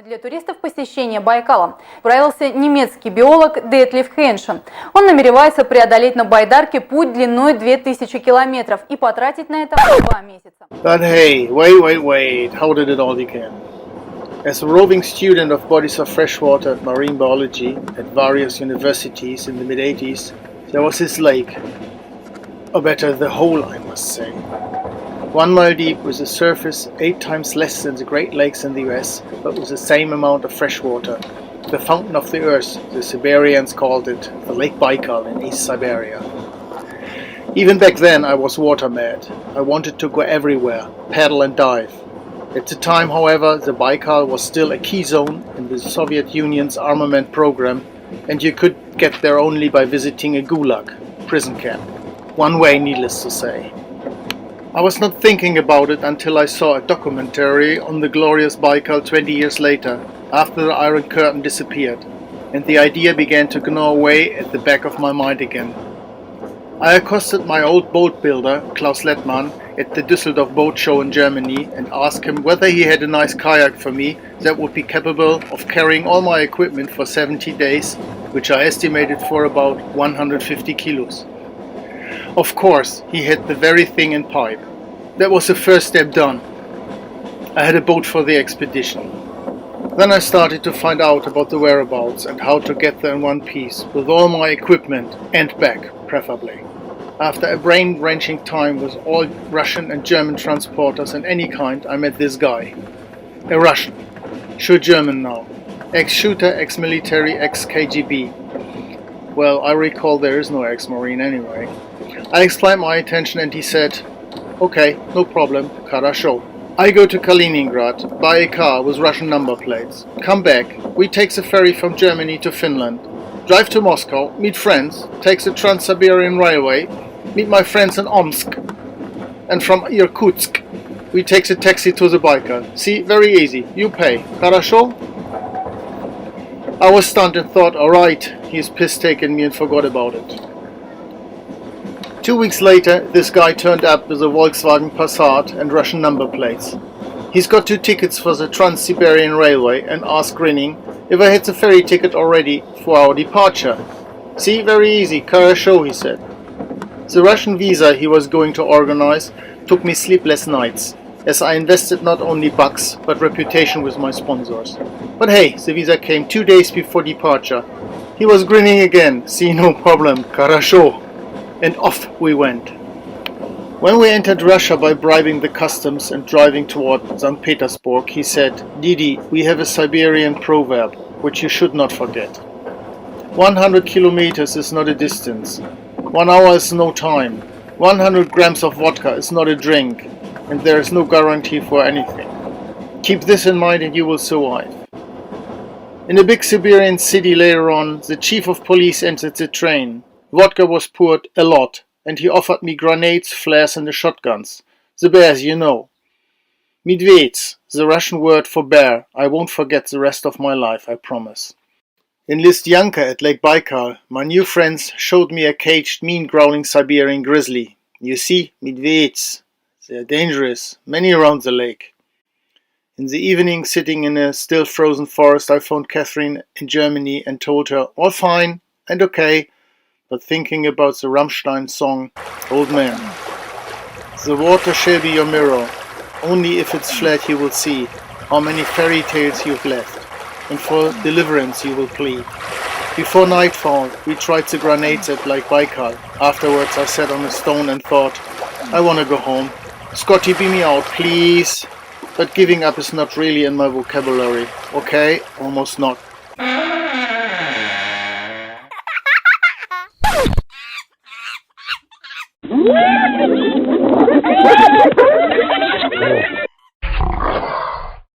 Для туристов посещение Байкала отправился немецкий биолог Детлеф Хеншен. Он намеревается преодолеть на байдарке путь длиной 2000 километров и потратить на это 2 месяца. But hey, wait, how did it all begin? As a roving student of bodies of freshwater marine biology at various universities in the mid-80s, there was this lake, or better the hole I must say. 1 mile deep with a surface 8 times less than the Great Lakes in the US, but with the same amount of fresh water. The fountain of the earth, the Siberians called it, the Lake Baikal in East Siberia. Even back then I was water mad. I wanted to go everywhere, paddle and dive. At the time, however, the Baikal was still a key zone in the Soviet Union's armament program, and you could get there only by visiting a gulag, prison camp. One way, needless to say. I was not thinking about it until I saw a documentary on the glorious Baikal 20 years later, after the Iron Curtain disappeared, and the idea began to gnaw away at the back of my mind again. I accosted my old boat builder, Klaus Lettmann, at the Düsseldorf boat show in Germany and asked him whether he had a nice kayak for me that would be capable of carrying all my equipment for 70 days, which I estimated for about 150 kilos. Of course, he had the very thing in pipe. That was the first step done. I had a boat for the expedition. Then I started to find out about the whereabouts and how to get there in one piece, with all my equipment and back, preferably. After a brain-wrenching time with all Russian and German transporters in any kind, I met this guy. A Russian. Sure German now. Ex-shooter, ex-military, ex-KGB. Well, I recall there is no ex-marine anyway. I explained my intention and he said, "Okay, no problem, Karasho. I go to Kaliningrad, buy a car with Russian number plates, come back, we take the ferry from Germany to Finland, drive to Moscow, meet friends, take the Trans.Sib.Railway, meet my friends in Omsk, and from Irkutsk, we take the taxi to the Baikal. See, very easy, you pay. Karasho?" I was stunned and thought, alright, he's piss-taken me and forgot about it. 2 weeks later, this guy turned up with a Volkswagen Passat and Russian number plates. He's got 2 tickets for the Trans.Sib.Railway and asked, grinning, if I had the ferry ticket already for our departure. See, very easy, Karasho, he said. The Russian visa he was going to organize took me sleepless nights, as I invested not only bucks, but reputation with my sponsors. But hey, the visa came 2 days before departure. He was grinning again, see, no problem, Karasho. And off we went. When we entered Russia by bribing the customs and driving toward St. Petersburg, he said, "Didi, we have a Siberian proverb, which you should not forget. 100 kilometers is not a distance. 1 hour is no time. 100 grams of vodka is not a drink, and there is no guarantee for anything. Keep this in mind and you will survive." In a big Siberian city later on, the chief of police entered the train. Vodka was poured a lot, and he offered me grenades, flares and the shotguns. The bears, you know. Medveds, the Russian word for bear. I won't forget the rest of my life, I promise. In Listyanka at Lake Baikal, my new friends showed me a caged, mean-growling Siberian grizzly. You see, medveds. They're dangerous, many around the lake. In the evening, sitting in a still frozen forest, I phoned Catherine in Germany and told her, all fine and okay, but thinking about the Rammstein song, "Old Man." The water shall be your mirror, only if it's flat you will see how many fairy tales you've left, and for deliverance you will plead. Before nightfall, we tried the grenades at Lake Baikal. Afterwards I sat on a stone and thought, I wanna go home. Scotty, beam me out, please. But giving up is not really in my vocabulary. Okay, almost not. Oh.